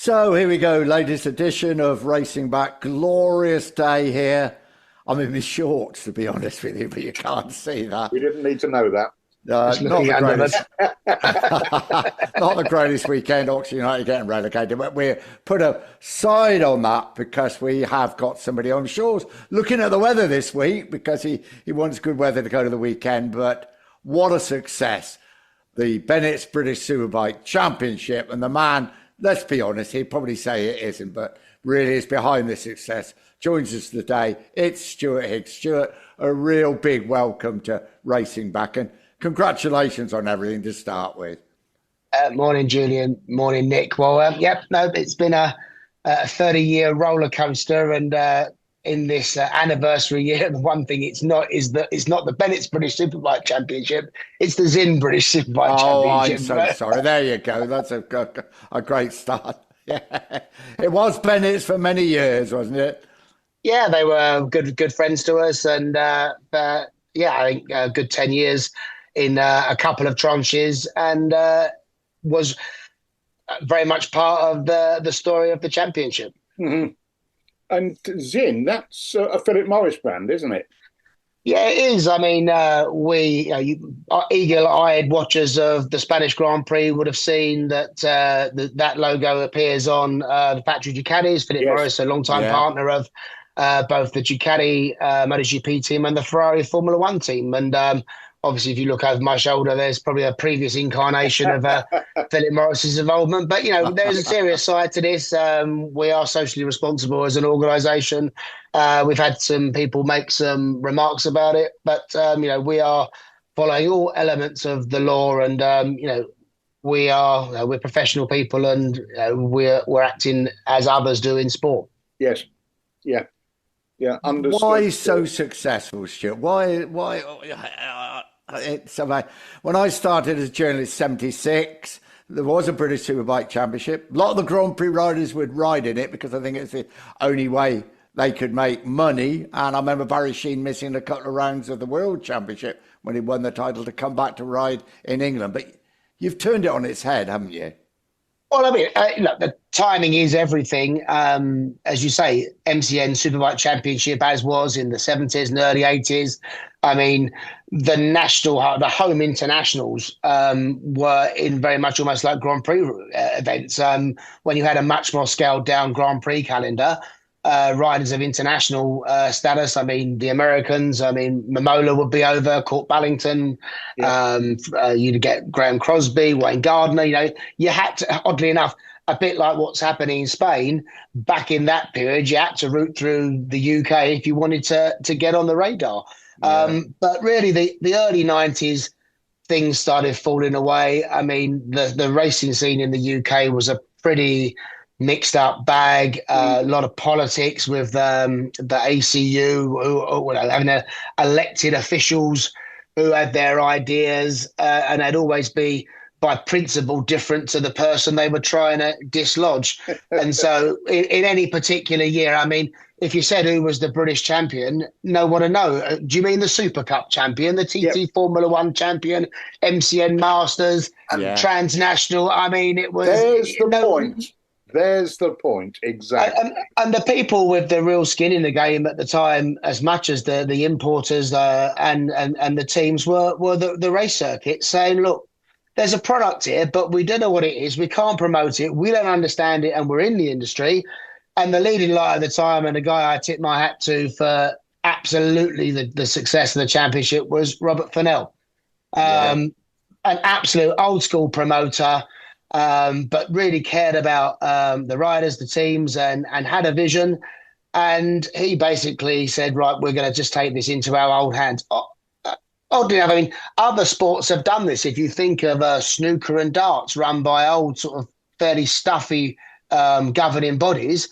So here we go, latest edition of Racing Back. Glorious day here. I'm in my shorts, to be honest with you, but you can't see that. We didn't need to know that. Not the greatest, not the greatest weekend. Oxford United getting relegated, but we're put aside on that because we have got somebody on shores looking at the weather this week because he wants good weather to go to the weekend. But what a success! The Bennett's British Superbike Championship, and the man, let's be honest, he'd probably say it isn't, but really is behind this success. Joins us today. It's Stuart Higgs. Stuart, a real big welcome to Racing Back, and congratulations on everything to start with. Morning, Julian. Morning, Nick. Well, it's been a 30-year roller coaster, and in this anniversary year, the one thing it's not the Bennett's British Superbike Championship. It's the Zinn British Superbike Championship. I'm so sorry. There you go. That's a great start. Yeah. It was Bennett's for many years, wasn't it? Yeah, they were good friends to us, and I think a good 10 years in a couple of tranches, and was very much part of the story of the championship. Mm-hmm. And Zinn, that's a Philip Morris brand, isn't it? Yeah, it is. I mean, eagle-eyed watchers of the Spanish Grand Prix would have seen that that logo appears on the factory Ducatis. Philip Morris, a long-time partner of both the Ducati MotoGP team and the Ferrari Formula One team. And obviously, if you look over my shoulder, there's probably a previous incarnation of Philip Morris's involvement. But, there's a serious side to this. We are socially responsible as an organisation. We've had some people make some remarks about it. But, we are following all elements of the law, and, we're professional people, and we're acting as others do in sport. Yes. Yeah. Yeah, understood. Why so successful, Stuart? Why? When I started as a journalist, '76, there was a British Superbike Championship. A lot of the Grand Prix riders would ride in it because I think it's the only way they could make money. And I remember Barry Sheene missing a couple of rounds of the World Championship when he won the title to come back to ride in England. But you've turned it on its head, haven't you? Well, I mean, look, the timing is everything. As you say, MCN Superbike Championship, as was in the 70s and early 80s. I mean, the home internationals were in very much almost like Grand Prix events. When you had a much more scaled down Grand Prix calendar, riders of international status. I mean, the Americans, Momola would be over, Court Ballington, you'd get Graham Crosby, Wayne Gardner, you had to, oddly enough, a bit like what's happening in Spain, back in that period, you had to route through the UK if you wanted to get on the radar. Yeah. But really, the early 90s, things started falling away. I mean, the racing scene in the UK was a pretty mixed up bag, a lot of politics with the ACU, who having elected officials who had their ideas and they'd always be by principle different to the person they were trying to dislodge. And so in any particular year, I mean, if you said who was the British champion, no one would know. Do you mean the Super Cup champion, the TT Formula One champion, MCN Masters, Transnational? I mean, it was... There's the point. There's the point, exactly. And the people with the real skin in the game at the time, as much as the importers and the teams, were the race circuit saying, look, there's a product here, but we don't know what it is. We can't promote it. We don't understand it, and we're in the industry. And the leading light at the time, and the guy I tip my hat to for absolutely the success of the championship, was Robert Fennell. An absolute old school promoter, but really cared about the riders, the teams, and had a vision. And he basically said, right, we're going to just take this into our old hands. Oddly enough, I mean, other sports have done this. If you think of snooker and darts run by old sort of fairly stuffy governing bodies,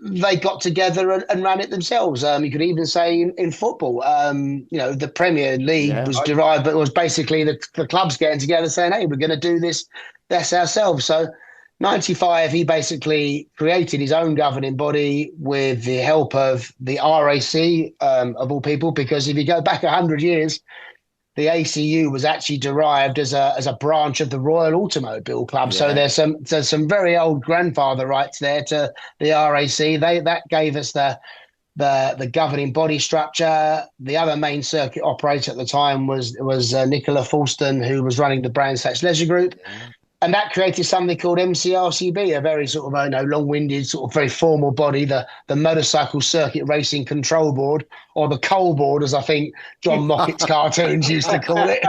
they got together and ran it themselves. You could even say in football, the Premier League was derived, but it was basically the clubs getting together saying, hey, we're going to do this ourselves. So 95, he basically created his own governing body with the help of the RAC, of all people, because if you go back 100 years, the ACU was actually derived as a branch of the Royal Automobile Club. Yeah. So there's some very old grandfather rights there to the RAC. That gave us the governing body structure. The other main circuit operator at the time was Nicola Falston, who was running the Brands Hatch Leisure Group. Yeah. And that created something called MCRCB, a very sort of long-winded, sort of very formal body, the Motorcycle Circuit Racing Control Board, or the Coal Board, as I think John Moffat's cartoons used to call it.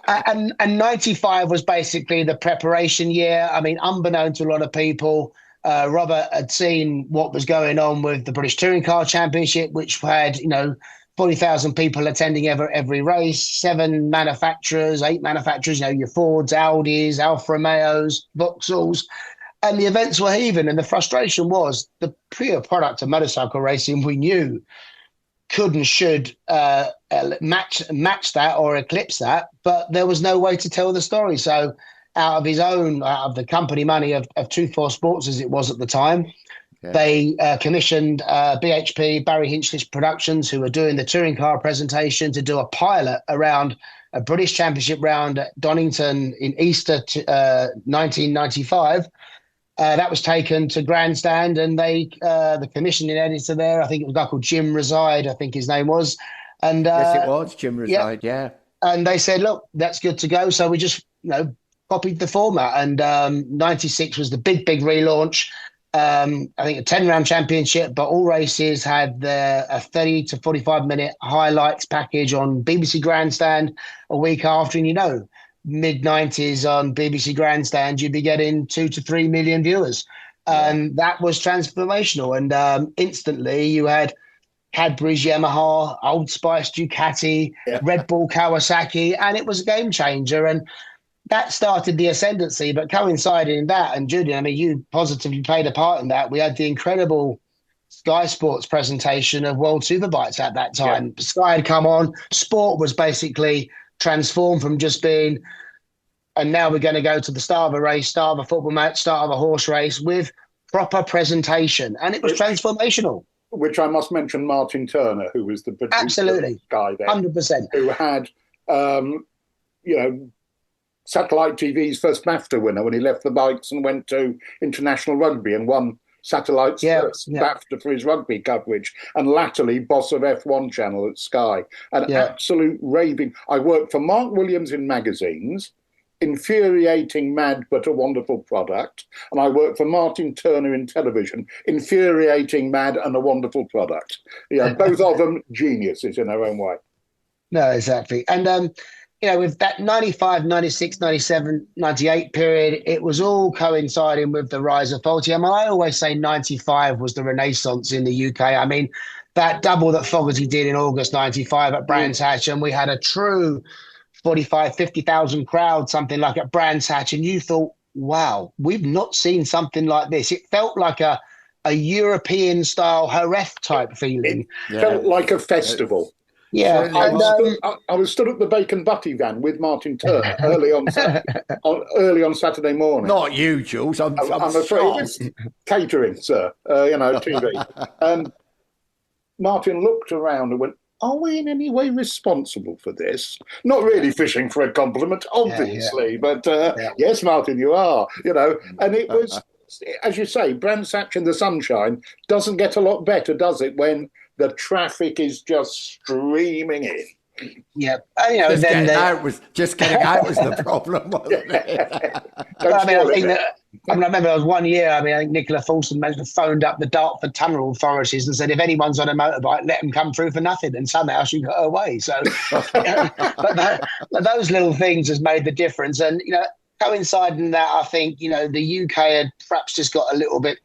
and 95 was basically the preparation year. I mean, unbeknown to a lot of people, Robert had seen what was going on with the British Touring Car Championship, which had, 40,000 people attending every race, 8 manufacturers, your Fords, Audis, Alfa Romeos, Vauxhalls, and the events were heaving. And the frustration was the pure product of motorcycle racing we knew could and should match that or eclipse that, but there was no way to tell the story. So out of the company money of 24 Sports, as it was at the time, they commissioned BHP, Barry Hinchliffe Productions, who were doing the touring car presentation, to do a pilot around a British Championship round at Donington in Easter 1995. That was taken to Grandstand, and the commissioning editor there, I think it was a guy called Jim Reside, I think his name was. And yes, it was Jim Reside, yeah. And they said, look, that's good to go. So we just, copied the format. And 96 was the big relaunch. I think a 10-round championship, but all races had a 30 to 45-minute highlights package on BBC Grandstand a week after. And, mid-90s on BBC Grandstand, you'd be getting 2 to 3 million viewers. And that was transformational. And instantly you had Cadbury's, Yamaha, Old Spice, Ducati, Red Bull, Kawasaki, and it was a game changer. And that started the ascendancy, but coinciding in that, and Julian, I mean, you positively played a part in that. We had the incredible Sky Sports presentation of World Superbikes at that time. Yeah. Sky had come on. Sport was basically transformed from just being, and now we're going to go to the start of a race, start of a football match, start of a horse race with proper presentation. And it was transformational. Which I must mention Martin Turner, who was the producer guy there. 100%. Who had, Satellite TV's first BAFTA winner when he left the bikes and went to international rugby and won Satellite's first BAFTA for his rugby coverage, and latterly boss of F1 channel at Sky. An absolute raving. I worked for Mark Williams in magazines, infuriating, mad, but a wonderful product. And I worked for Martin Turner in television, infuriating, mad, and a wonderful product. Both of them geniuses in their own way. No, exactly. And, with that 95, 96, 97, 98 period, it was all coinciding with the rise of Faulty. I mean, I always say 95 was the renaissance in the UK. I mean, that double that Fogarty did in August 95 at Brands Hatch, and we had a true 45, 50,000 crowd, something like at Brands Hatch, and you thought, wow, we've not seen something like this. It felt like a European-style Jerez type feeling. It felt like a festival. Yeah, I was stood at the Bacon Butty van with Martin Turner early on Saturday morning. Not you, Jules. I'm afraid it was catering, sir. TV. And Martin looked around and went, "Are we in any way responsible for this?" Not really fishing for a compliment, obviously, but yes, Martin, you are. And it was, as you say, Brands Hatch in the sunshine doesn't get a lot better, does it? When the traffic is just streaming in. Yeah, getting out was the problem, wasn't it? I remember there was one year. I think Nicola Falston phoned up the Dartford tunnel authorities and said, if anyone's on a motorbike, let them come through for nothing. And somehow she got away. So, but those little things has made the difference. And coinciding that, I think the UK had perhaps just got a little bit.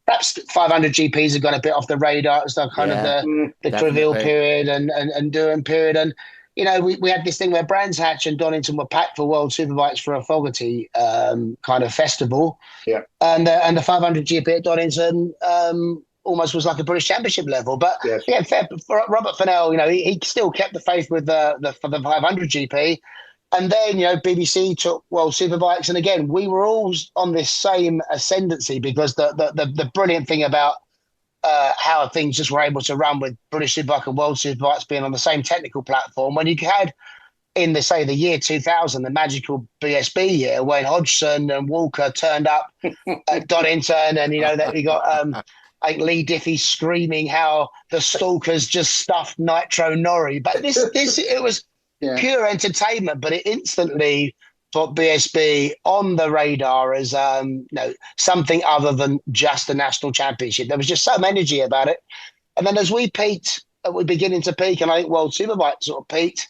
Perhaps 500 GPs have gone a bit off the radar. It's kind of the Creville period and Durham period. And, we had this thing where Brands Hatch and Donington were packed for World Superbikes for a Fogarty kind of festival. Yeah. And the 500 GP at Donington almost was like a British Championship level. But for Robert Fennell, he still kept the faith with the 500 GP. And then, BBC took World Superbikes. And again, we were all on this same ascendancy because the brilliant thing about how things just were able to run with British Superbike and World Superbikes being on the same technical platform. When you had in the year 2000, the magical BSB year, when Hodgson and Walker turned up at Donington, and that we got Lee Diffie screaming how the stalkers just stuffed Nitro Nori. But this it was pure entertainment, but it instantly put BSB on the radar as something other than just a national championship. There was just some energy about it. And then as we peaked, we're beginning to peak, and I think World Superbike sort of peaked.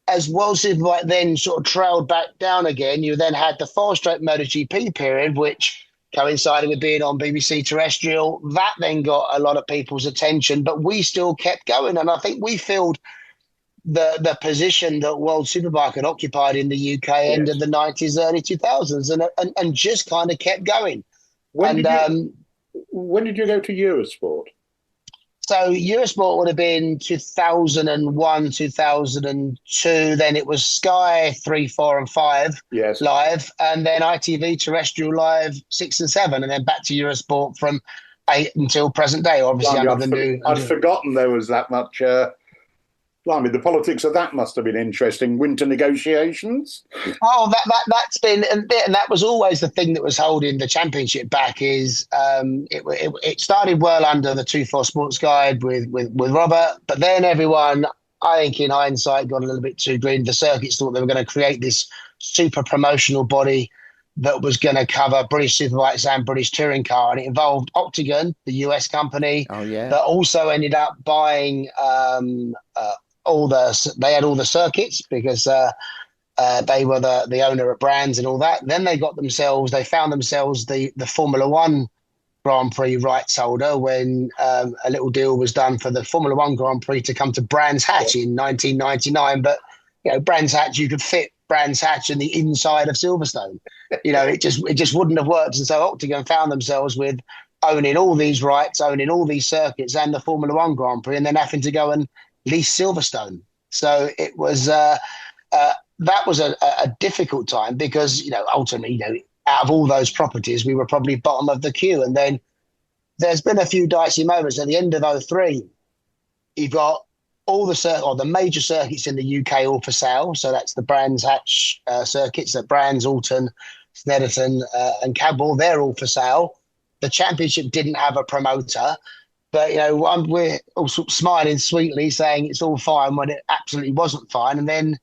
As World Superbike then sort of trailed back down again, you then had the 4-stroke MotoGP period, which coincided with being on BBC Terrestrial. That then got a lot of people's attention, but we still kept going. And I think we filled the position that World Superbike had occupied in the UK end of the 90s, early 2000s, and just kind of kept going. When did you go to Eurosport? So Eurosport would have been 2001, 2002. Then it was Sky 3, 4, and 5 live, and then ITV Terrestrial live 6 and 7, and then back to Eurosport from 8 until present day. Obviously, I'd forgotten there was that much. Blimey, the politics of that must have been interesting. Winter negotiations. Oh, that's been, and that was always the thing that was holding the championship back. Is it started well under the 2-4 Sports Guide with Robert, but then everyone, I think in hindsight, got a little bit too green. The circuits thought they were going to create this super promotional body that was going to cover British Superbikes and British Touring Car, and it involved Octagon, the US company, that also ended up buying they had all the circuits because they were the owner of brands and all that. Then they found themselves the Formula One Grand Prix rights holder when a little deal was done for the Formula One Grand Prix to come to Brands Hatch in 1999. But Brands Hatch, you could fit Brands Hatch in the inside of Silverstone. It just wouldn't have worked. And so Octagon found themselves with owning all these rights, owning all these circuits and the Formula One Grand Prix, and then having to go and lease Silverstone. So it was that was a difficult time because ultimately out of all those properties we were probably bottom of the queue. And then there's been a few dicey moments at the end of 2003. You've got all the major circuits in the UK all for sale. So that's the Brands Hatch circuits, the Brands, Alton, Snetterton and Cadwell. They're all for sale. The championship didn't have a promoter. But, we're all sort of smiling sweetly, saying it's all fine when it absolutely wasn't fine. And then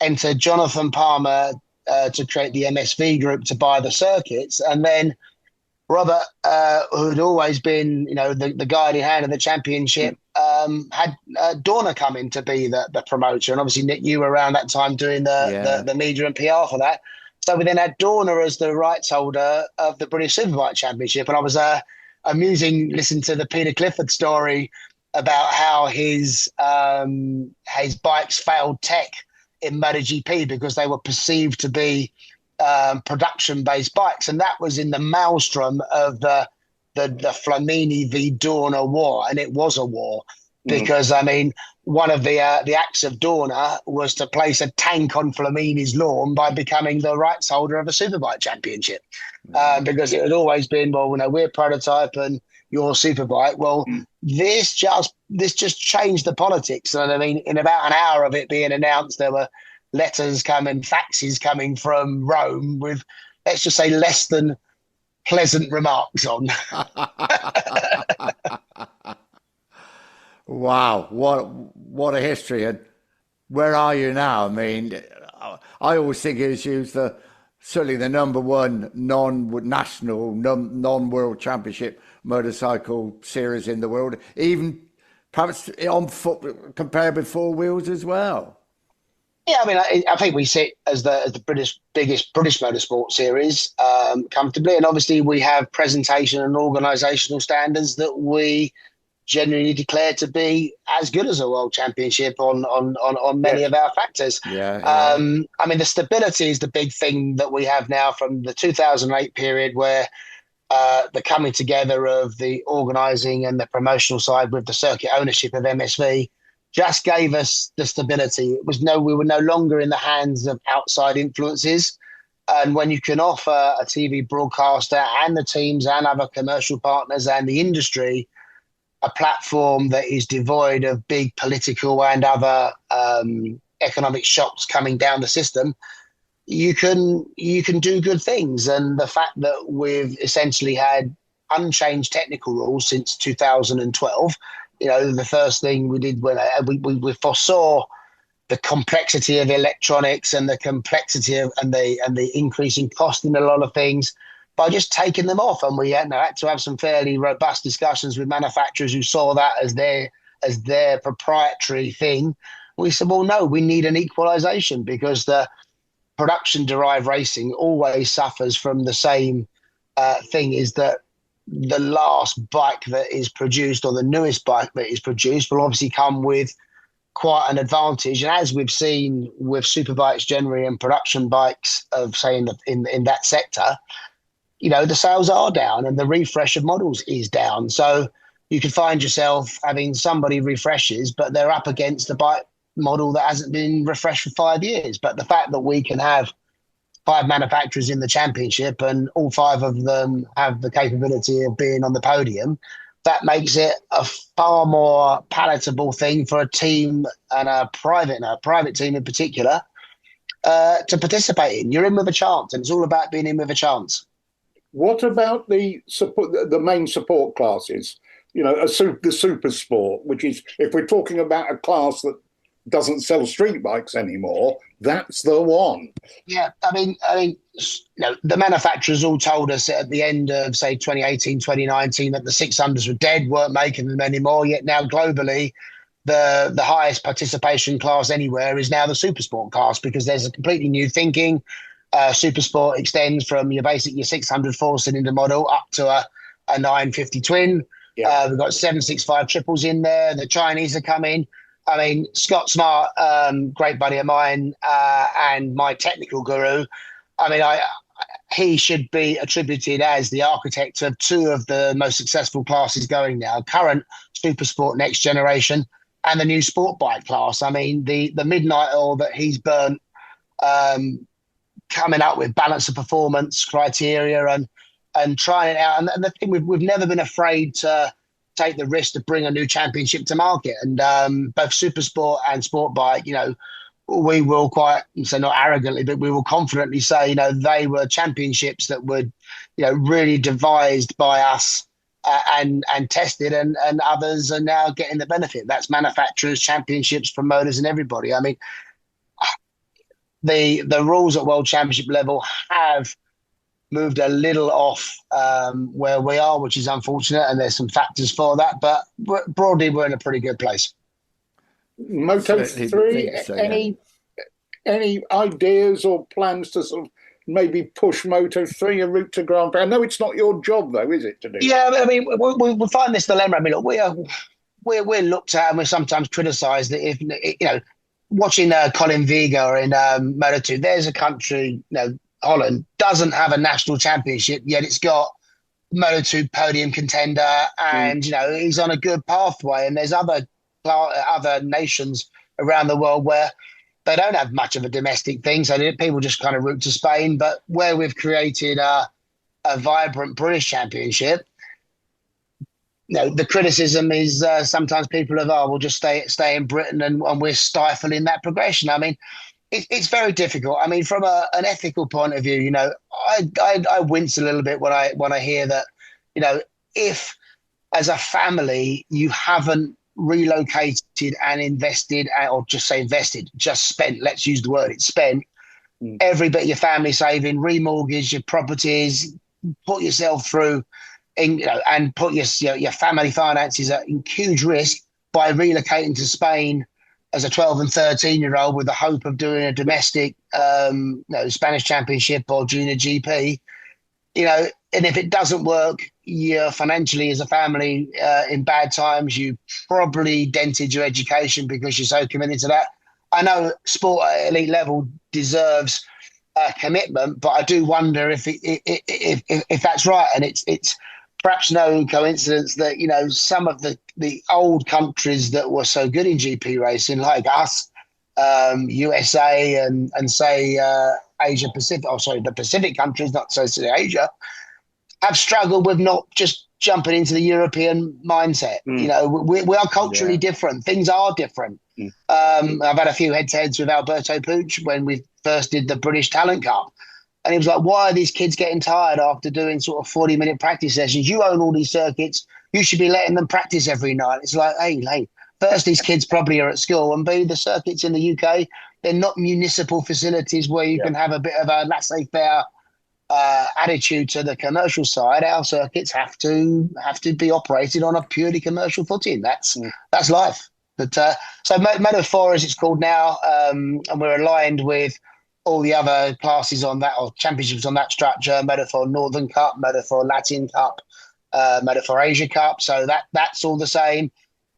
entered Jonathan Palmer to create the MSV group to buy the circuits. And then Robert, who'd always been, the guiding hand of the championship, had Dorna come in to be the promoter. And obviously, Nick, you were around that time doing the media and PR for that. So we then had Dorna as the rights holder of the British Superbike Championship. And I was amusing listening to the Peter Clifford story about how his bikes failed tech in MotoGP because they were perceived to be production-based bikes, and that was in the maelstrom of the Flamini v Dorna war, and it was a war because one of the acts of Dorna was to place a tank on Flamini's lawn by becoming the rights holder of a Superbike Championship. Because it had always been, we're prototype and you're Superbike. Well, this just changed the politics. And in about an hour of it being announced, there were faxes coming from Rome with, let's just say, less than pleasant remarks on. Wow, what a history. And where are you now? I always think it was certainly the number one non-national, non-world championship motorcycle series in the world, even perhaps on foot compared with four wheels as well. Yeah, I think we sit as the biggest British motorsport series comfortably, and obviously we have presentation and organisational standards that we generally declare to be as good as a world championship on many of our factors. The stability is the big thing that we have now from the 2008 period, where the coming together of the organising and the promotional side with the circuit ownership of MSV just gave us the stability. We were no longer in the hands of outside influences. And when you can offer a TV broadcaster and the teams and other commercial partners and the industry a platform that is devoid of big political and other economic shocks coming down the system, you can do good things. And the fact that we've essentially had unchanged technical rules since 2012, the first thing we did when we foresaw the complexity of electronics and the complexity of and the increasing cost in a lot of things by just taking them off. And we had to have some fairly robust discussions with manufacturers who saw that as their proprietary thing. We said, well, no, we need an equalization, because the production-derived racing always suffers from the same thing, is that the last bike that is produced, or the newest bike that is produced, will obviously come with quite an advantage. And as we've seen with superbikes generally and production bikes of, say, in that sector, the sales are down and the refresh of models is down. So you can find yourself having somebody refreshes, but they're up against the bike model that hasn't been refreshed for 5 years. But the fact that we can have 5 manufacturers in the championship and all 5 of them have the capability of being on the podium, that makes it a far more palatable thing for a team, and a private team in particular, to participate in. You're in with a chance, and it's all about being in with a chance. What about the main support classes? The super sport, which is, if we're talking about a class that doesn't sell street bikes anymore, that's the one. Yeah, I mean, the manufacturers all told us at the end of, say, 2018, 2019, that the 600s were dead, weren't making them anymore. Yet now globally, the highest participation class anywhere is now the super sport class, because there's a completely new thinking. Super sport extends from your 600 4-cylinder model up to a 950 twin. Yeah. We've got 765 triples in there. The Chinese are coming. I mean, Scott Smart, great buddy of mine, and my technical guru. I mean, he should be attributed as the architect of 2 of the most successful classes going now: current Super Sport Next Generation and the new Sport Bike class. I mean, the midnight oil that he's burnt, coming up with balance of performance criteria and trying it out. And the thing, we've never been afraid to take the risk to bring a new championship to market. And both Super Sport and Sport Bike, we will quite, so not arrogantly, but we will confidently say, they were championships that were, really devised by us and tested, and others are now getting the benefit. That's manufacturers, championships, promoters, and everybody. I mean, the rules at World Championship level have moved a little off where we are, which is unfortunate, and there's some factors for that. But broadly, we're in a pretty good place. Moto3, any ideas or plans to sort of maybe push Moto3 a route to Grand Prix? I know it's not your job, though, is it, to do? Yeah, I mean, we find this dilemma. I mean, look, we're looked at and we're sometimes criticised that if, watching Colin Vega in Moto2, there's a country, Holland, doesn't have a national championship, yet it's got Moto2 podium contender, and he's on a good pathway. And there's other nations around the world where they don't have much of a domestic thing, so people just kind of root to Spain. But where we've created a vibrant British championship, the criticism is sometimes people have, we'll just stay in Britain, and we're stifling that progression. I mean, it's very difficult. I mean, from an ethical point of view, I wince a little bit when I hear that, if as a family you haven't relocated and invested, or just say invested, just spent, let's use the word, it's spent, every bit of your family saving, remortgage your properties, put yourself through, and put your family finances at huge risk by relocating to Spain as a 12 and 13-year-old with the hope of doing a domestic Spanish championship or junior GP, and if it doesn't work, you're financially as a family in bad times. You probably dented your education because you're so committed to that. I know sport at elite level deserves commitment, but I do wonder if that's right. And it's perhaps no coincidence that, some of the old countries that were so good in GP racing, like us, USA and say Asia Pacific, the Pacific countries, not so Asia, have struggled with not just jumping into the European mindset. You know, we are culturally different. Things are different. I've had a few head-to-heads with Alberto Puig when we first did the British Talent Cup. And he was like, why are these kids getting tired after doing sort of 40-minute practice sessions? You own all these circuits. You should be letting them practice every night. It's like, hey, first, these kids probably are at school. And B, the circuits in the UK, they're not municipal facilities where you can have a bit of a laissez-faire attitude to the commercial side. Our circuits have to be operated on a purely commercial footing. That's life. But so Moto 4, as it's called now, and we're aligned with all the other classes on that, or championships on that structure: Moto 4 Northern Cup, Moto 4 Latin Cup, Moto 4 Asia Cup. So that's all the same.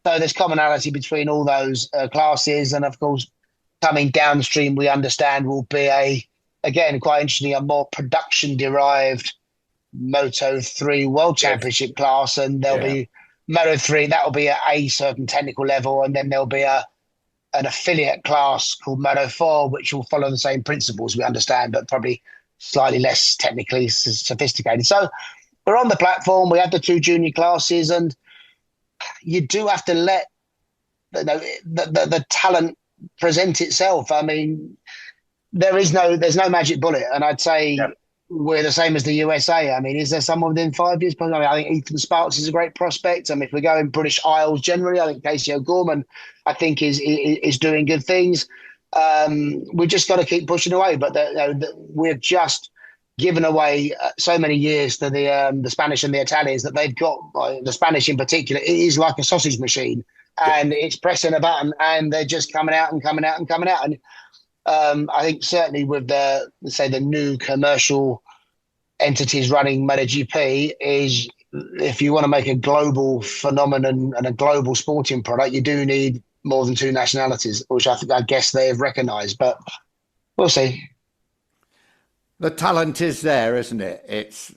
So there's commonality between all those classes, and of course, coming downstream, we understand will be again, quite interestingly, a more production-derived Moto 3 World Championship class, and there'll be Moto 3, that will be at a certain technical level, and then there'll be an affiliate class called Moto 4, which will follow the same principles, we understand, but probably slightly less technically sophisticated. So we're on the platform, we have the 2 junior classes, and you do have to let the talent present itself. I mean, there's no magic bullet, and I'd say we're the same as the USA. I mean, is there someone within 5 years? I think Ethan Sparks is a great prospect. I mean, if we go in British Isles generally, I think Casey O'Gorman, I think is doing good things. We just got to keep pushing away, but we've just given away so many years to the Spanish and the Italians that they've got. The Spanish in particular, it is like a sausage machine, and it's pressing a button, and they're just coming out and coming out and coming out. And I think certainly with the new commercial entities running MotoGP, is if you want to make a global phenomenon and a global sporting product, you do need more than 2 nationalities, which I guess they have recognised. But we'll see. The talent is there, isn't it? It's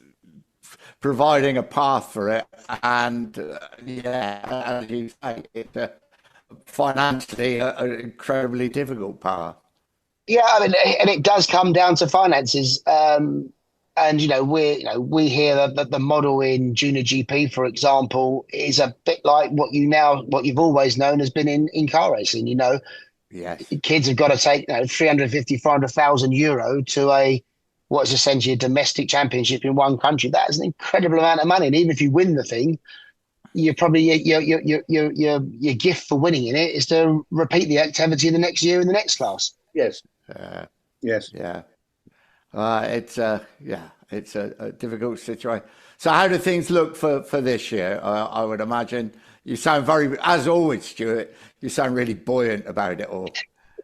providing a path for it, and as you say, it's financially an incredibly difficult path. Yeah, I mean, and it does come down to finances. And we hear that the model in Junior GP, for example, is a bit like what you've always known has been in car racing. Yes, kids have got to take 350, 400,000 euro to what is essentially a domestic championship in one country. That is an incredible amount of money, and even if you win the thing, you probably your gift for winning in it is to repeat the activity the next year in the next class. Yes. Yes. Yeah. It's a difficult situation. So how do things look for this year? I would imagine you sound as always, Stuart, you sound really buoyant about it all.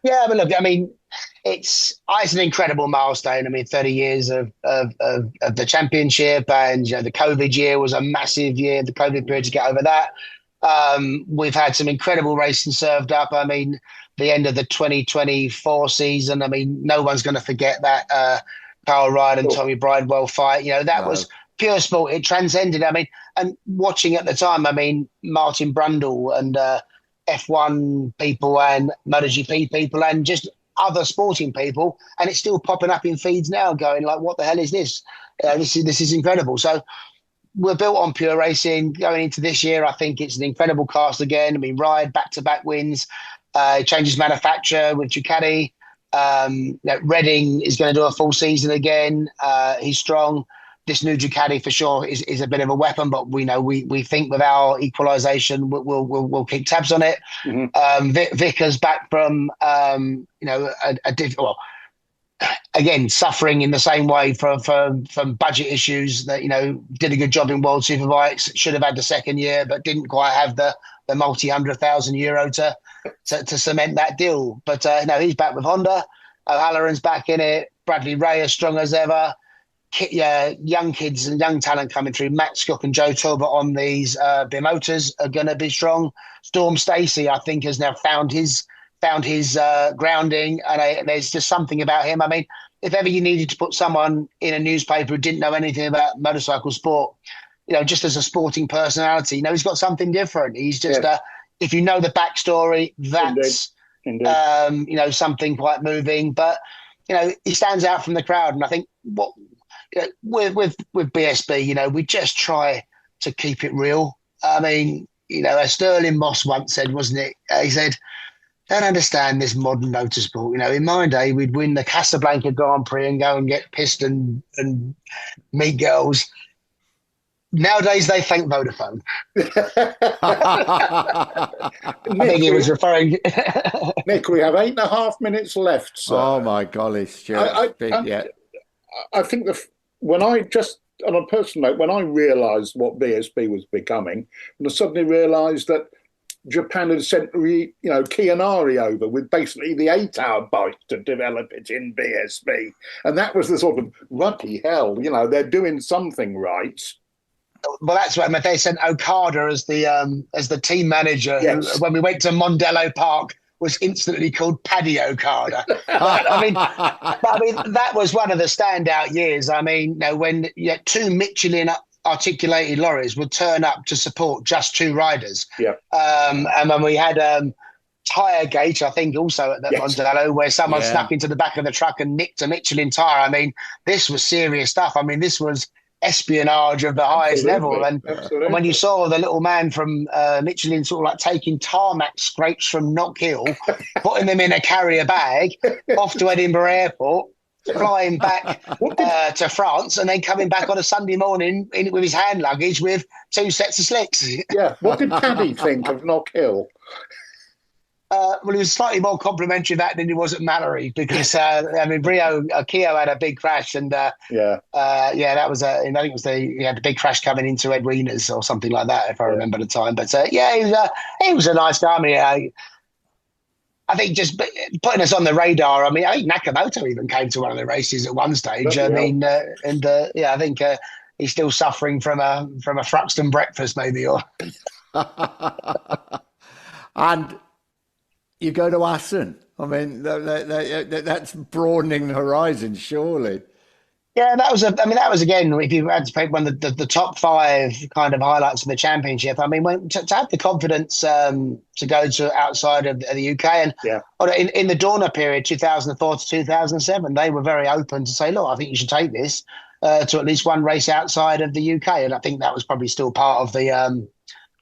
Yeah, but look, I mean, it's an incredible milestone. I mean, 30 years of the championship, and the COVID year was a massive year, the COVID period to get over that. We've had some incredible racing served up. I mean, the end of the 2024 season, I mean, no one's going to forget that Carl Ryder and Tommy Bridewell fight. That was pure sport. It transcended. I mean, and watching at the time, I mean, Martin Brundle and F1 people and MotoGP people and just other sporting people, and it's still popping up in feeds now going like, what the hell is this? This is incredible. So we're built on pure racing going into this year. I think it's an incredible cast again. I mean, Ryder back-to-back wins, changes manufacturer with Ducati. Redding is going to do a full season again. He's strong. This new Ducati for sure is a bit of a weapon, but we know we think with our equalisation we'll keep tabs on it. Mm-hmm. Vickers back from again suffering in the same way from budget issues that did a good job in World Superbikes, should have had the second year but didn't quite have the multi-100,000 euro to cement that deal. But he's back with Honda. O'Halloran's back in it. Bradley Ray as strong as ever. Young kids and young talent coming through. Matt Scook and Joe Talbot on these Bimotors are going to be strong. Storm Stacey, I think, has now found his grounding, and there's just something about him. I mean, if ever you needed to put someone in a newspaper who didn't know anything about motorcycle sport, just as a sporting personality, he's got something different. He's just if you know the backstory, that's Indeed. Something quite moving. But he stands out from the crowd, and I think with BSB, we just try to keep it real. I mean, as Sterling Moss once said, wasn't it? He said, "Don't understand this modern motorsport. In my day, we'd win the Casablanca Grand Prix and go and get pissed and meet girls. Nowadays, they thank Vodafone." I think he was referring. Nick, we have 8.5 minutes left. So oh my golly, Stuart! I think when I just, on a personal note, when I realised what BSB was becoming, and I suddenly realised that Japan had sent Kianari over with basically the 8-hour bike to develop it in BSB, and that was the sort of ruddy hell. They're doing something right. Well, that's right. They sent Okada as the team manager, yes. who, when we went to Mondello Park, was instantly called Paddy Okada. I mean, that was one of the standout years. I mean, when two Michelin articulated lorries would turn up to support just two riders. Yeah. And when we had tyre gauge, I think also at that Mondello, where someone snuck into the back of the truck and nicked a Michelin tyre. I mean, this was serious stuff. I mean, this was espionage of the highest level. And when you saw the little man from Michelin sort of like taking tarmac scrapes from Knock Hill, putting them in a carrier bag off to Edinburgh Airport, flying back to France, and then coming back on a Sunday morning with his hand luggage with 2 sets of slicks. Yeah. What did Paddy think of Knock Hill? Well, he was slightly more complimentary of that than he was at Mallory, because Keogh had a big crash, and that was I think it was he had a big crash coming into Edwina's or something like that, if I remember the time. But he was a nice guy. I mean, I think just putting us on the radar. I mean, I think Nakamoto even came to one of the races at one stage. I mean, I think he's still suffering from a Fruxton breakfast, maybe, or and. You go to Assen. I mean, that's broadening the horizon, surely. Yeah, that was again, if you had to pick one of the top 5 kind of highlights of the championship. I mean, to have the confidence to go to outside of the UK, and in the Dorna period, 2004 to 2007, they were very open to say, look, I think you should take this to at least one race outside of the UK, and I think that was probably still part of the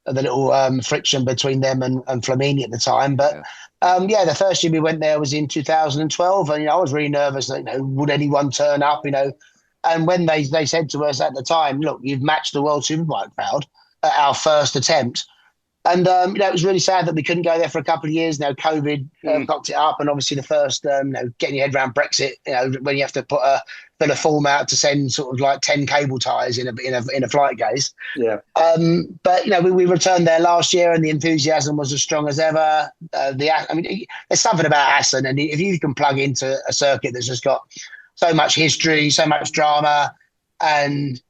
little friction between them and Flamini at the time, but. The first year we went there was in 2012, and I was really nervous. Would anyone turn up? And when they said to us at the time, "Look, you've matched the World Superbike crowd at our first attempt," and it was really sad that we couldn't go there for a couple of years. COVID cocked it up, and obviously the first, getting your head around Brexit, when you have to fill a form out to send sort of like 10 cable ties in a flight case. Yeah. But we returned there last year, and the enthusiasm was as strong as ever. There's something about Assen, and if you can plug into a circuit that's just got so much history, so much drama, and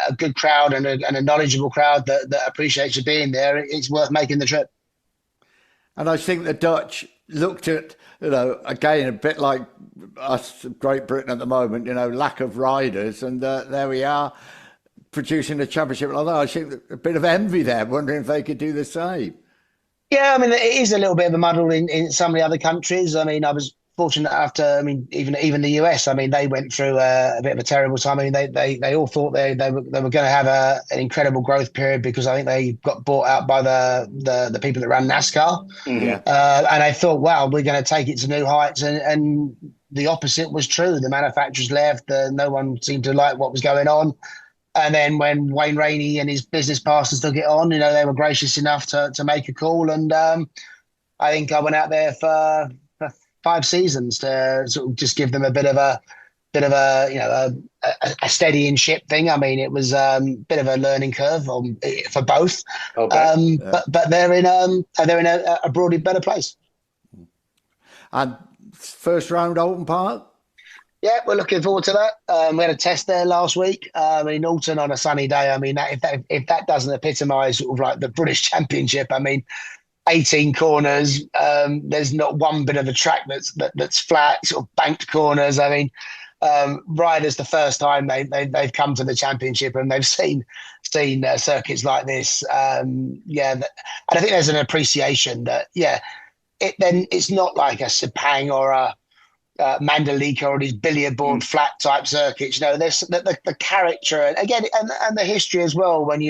a good crowd and a knowledgeable crowd that appreciates you being there, it's worth making the trip. And I think the Dutch looked at, again, a bit like us, Great Britain at the moment, lack of riders. And there we are, producing a championship. Although I think a bit of envy there, wondering if they could do the same. Yeah, I mean, it is a little bit of a muddle in some of the other countries. I mean, I was fortunate after, even the US, they went through a bit of a terrible time. They all thought they were going to have an incredible growth period, because I think they got bought out by the people that ran NASCAR. Mm-hmm. And I thought, wow, we're going to take it to new heights. And the opposite was true. The manufacturers left. No one seemed to like what was going on. And then when Wayne Rainey and his business partners took it on, they were gracious enough to make a call. And I think I went out there for 5 seasons to sort of just give them a bit of a steadying ship thing. I mean, it was a bit of a learning curve for both. Okay. But they're in a broadly better place. And first round Alton Park. Yeah, we're looking forward to that. We had a test there last week. Alton on a sunny day. If that doesn't epitomise sort of like the British Championship, 18 corners. There's not one bit of the track that's flat, sort of banked corners. Ryder's the first time they've come to the championship and they've seen circuits like this. And I think there's an appreciation that it's not like a Sepang or Mandalika or these billiard board flat type circuits. There's the character and again and the history as well. When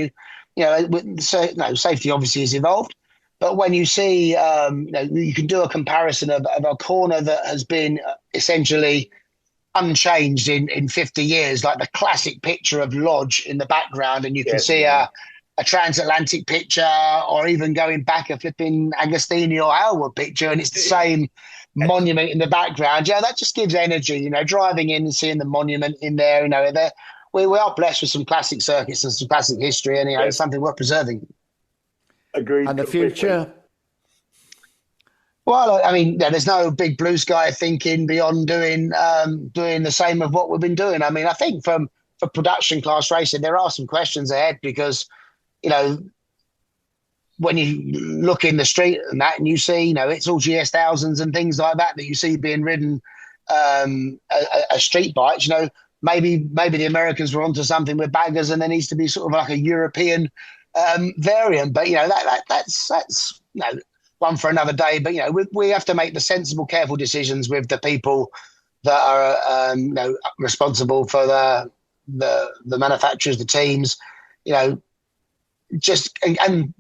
safety obviously has evolved, but when you see you can do a comparison of a corner that has been essentially unchanged in 50 years, like the classic picture of Lodge in the background, and you can see a transatlantic picture, or even going back a flipping Agostini or Howard picture, and it's the same monument in the background. That just gives energy. Driving in and seeing the monument in there. We are blessed with some classic circuits and some classic history, and it's something worth preserving. Agreed. And the future. Well, I mean, there's no big blue sky thinking beyond doing the same of what we've been doing. I mean, I think for production class racing, there are some questions ahead because, when you look in the street and that, and you see, it's all GS thousands and things like that you see being ridden as street bikes. Maybe the Americans were onto something with baggers, and there needs to be sort of like a European variant. But that's one for another day. But we have to make the sensible, careful decisions with the people that are responsible for the manufacturers, the teams, and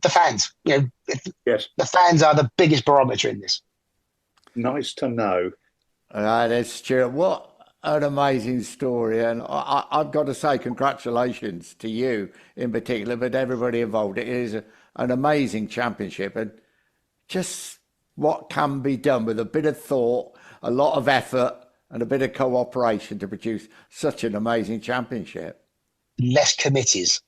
the fans. Yes, the fans are the biggest barometer in this. Nice to know. That's Stuart. What an amazing story, and I've got to say congratulations to you in particular, but everybody involved. It is an amazing championship, and just what can be done with a bit of thought, a lot of effort, and a bit of cooperation to produce such an amazing championship. Less committees.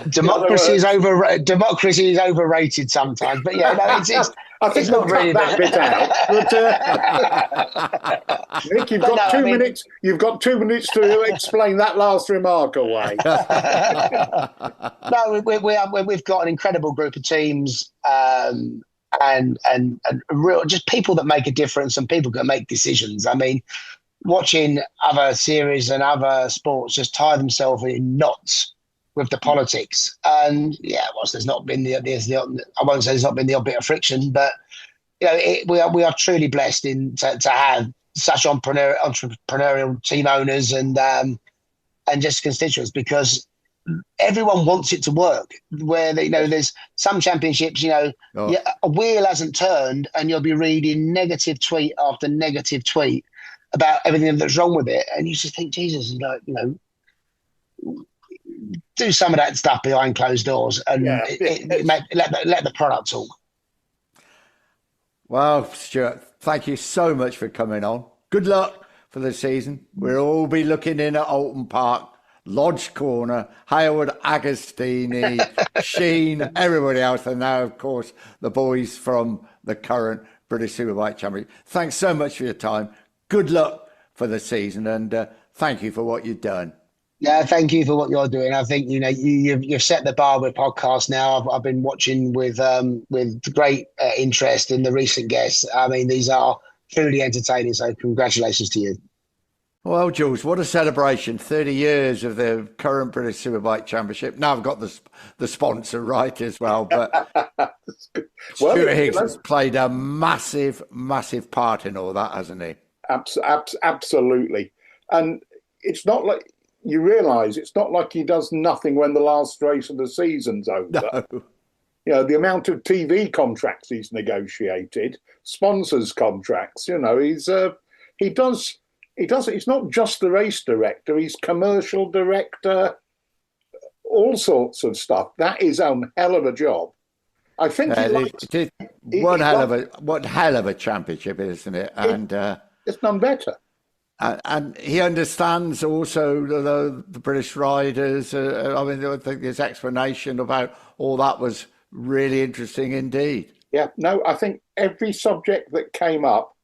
Democracy is overrated sometimes, but I think not we'll really cut that bit out. Nick, you've got 2 minutes. You've got 2 minutes to explain that last remark away. No, we've got an incredible group of teams, and real just people that make a difference and people that make decisions. I mean, watching other series and other sports just tie themselves in knots with the politics. And whilst there's not been I won't say there's not been the odd bit of friction, but we are truly blessed to have such entrepreneurial team owners and just constituents, because everyone wants it to work. Where there's some championships, a wheel hasn't turned, and you'll be reading negative tweet after negative tweet about everything that's wrong with it, and you just think, Jesus, do some of that stuff behind closed doors and let the product talk. Well, Stuart, thank you so much for coming on. Good luck for the season. We'll all be looking in at Alton Park, Lodge Corner, Hayward, Agostini, Sheen, everybody else, and now, of course, the boys from the current British Superbike Championship. Thanks so much for your time. Good luck for the season, and thank you for what you've done. Yeah, thank you for what you're doing. I think you've set the bar with podcasts now. I've been watching with great interest in the recent guests. I mean, these are truly entertaining. So congratulations to you. Well, Jules, what a celebration! 30 years of the current British Superbike Championship. Now I've got the sponsor right as well, but Stuart Higgs has played a massive, massive part in all that, hasn't he? Absolutely. And it's not like you realise, it's not like he does nothing when the last race of the season's over. No. The amount of TV contracts he's negotiated, sponsors contracts, he's not just the race director, he's commercial one sorts of stuff. That is a hell of a job. I think one hell of a championship, isn't it? And it's none better. And he understands also the British riders. I think his explanation about all that was really interesting indeed. Yeah, no, I think every subject that came up,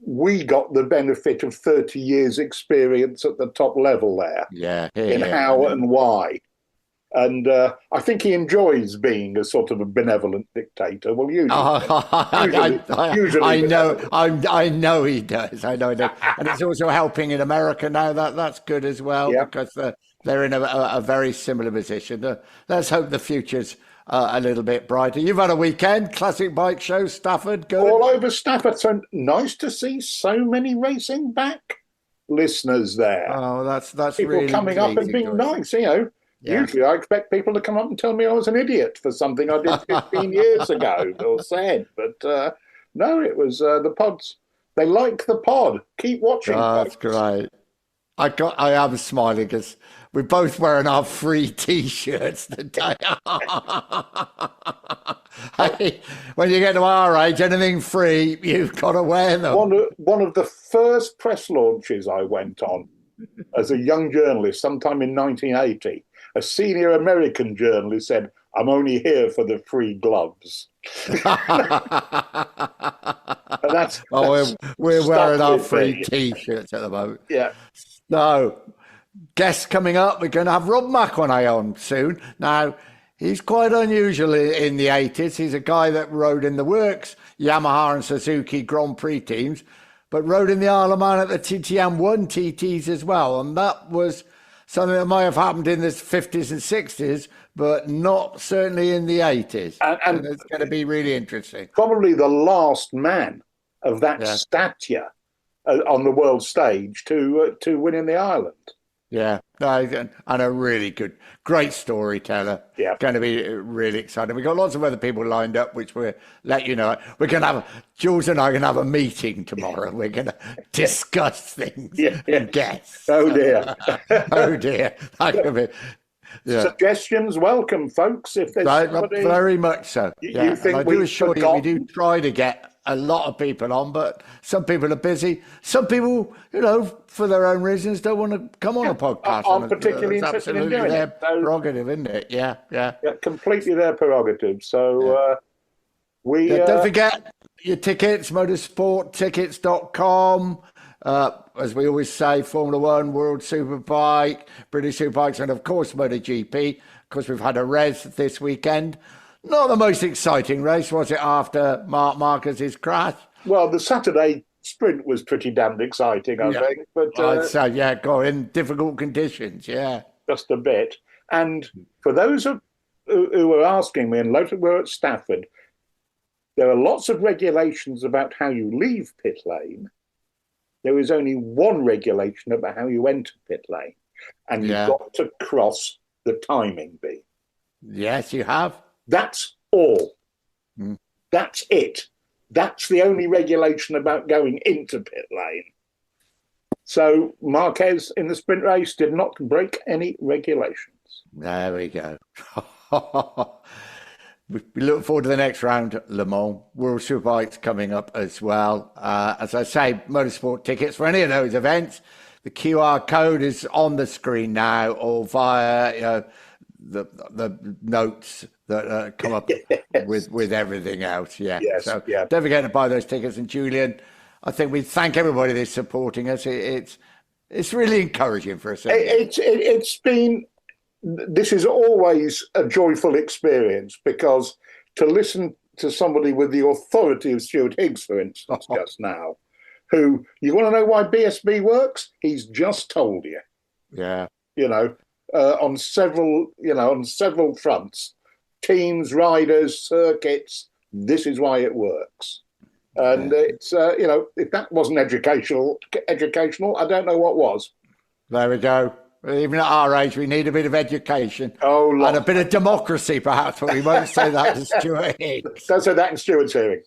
we got the benefit of 30 years experience at the top level there. Yeah. How and why. And I think he enjoys being a sort of a benevolent dictator. Well, usually, I know he does. I know he does. And it's also helping in America now. That's good as well, because they're in a very similar position. Let's hope the future's a little bit brighter. You've had a weekend, classic bike show, Stafford, good. All over Stafford. So nice to see so many Racing Back listeners there. Oh, that's people really coming up and being nice, Yeah. Usually I expect people to come up and tell me I was an idiot for something I did 15 years ago or said. But no, it was the pods. They like the pod. Keep watching. That's great. I am smiling because we're both wearing our free T-shirts today. Hey, when you get to our age, anything free, you've got to wear them. One of the first press launches I went on as a young journalist, sometime in 1980, a senior American journalist said, "I'm only here for the free gloves." We're wearing our free T-shirts at the moment. Yeah. So, guests coming up, we're going to have Rob McElhenney on soon. Now, he's quite unusual in the 80s. He's a guy that rode in the works, Yamaha and Suzuki Grand Prix teams, but rode in the Isle of Man at the TTM1 TTs as well. And that was something that might have happened in the 50s and 60s, but not certainly in the 80s. And it's going to be really interesting. Probably the last man of that stature on the world stage to win in the island. Yeah, and a really great storyteller. Yeah. Going to be really exciting. We've got lots of other people lined up, which we'll let you know. We're going to have, Jules and I are going to have a meeting tomorrow. We're going to discuss things and guess. Oh, dear. Oh, dear. That could be... Yeah. Suggestions welcome, folks. If there's somebody, very much so. You think I do assure you, we do try to get a lot of people on, but some people are busy. Some people, for their own reasons, don't want to come on a podcast. Aren't particularly interested in doing their prerogative, isn't it? Yeah. Completely their prerogative. So don't forget your tickets, motorsporttickets.com. As we always say, Formula One, World Superbike, British Superbikes, and of course MotoGP. Of course, we've had a res this weekend. Not the most exciting race, was it, after Mark Marquez's crash? Well, the Saturday sprint was pretty damned exciting, I think. But I'd say, in difficult conditions, just a bit. And for those who were asking me, and lots of were at Stafford, there are lots of regulations about how you leave pit lane. There is only one regulation about how you enter pit lane, and you've got to cross the timing beam. Yes, you have. That's all. That's it. That's the only regulation about going into pit lane. So Marquez in the sprint race did not break any regulations. There we go. We look forward to the next round at Le Mans. World Superbike's coming up as well. As I say, motorsport tickets for any of those events. The QR code is on the screen now, or via the notes that come up with everything else. Don't forget to buy those tickets. And Julian, I think we thank everybody that's supporting us. It's really encouraging for us. It's been. This is always a joyful experience, because to listen to somebody with the authority of Stuart Higgs, for instance, just now, who, you want to know why BSB works? He's just told you. Yeah. On several fronts, teams, riders, circuits, this is why it works. And it's, if that wasn't educational, I don't know what was. There we go. Even at our age, we need a bit of education. And a bit of democracy, perhaps, but we won't say that to Stuart Higgs. Don't say that in Stuart's hearing.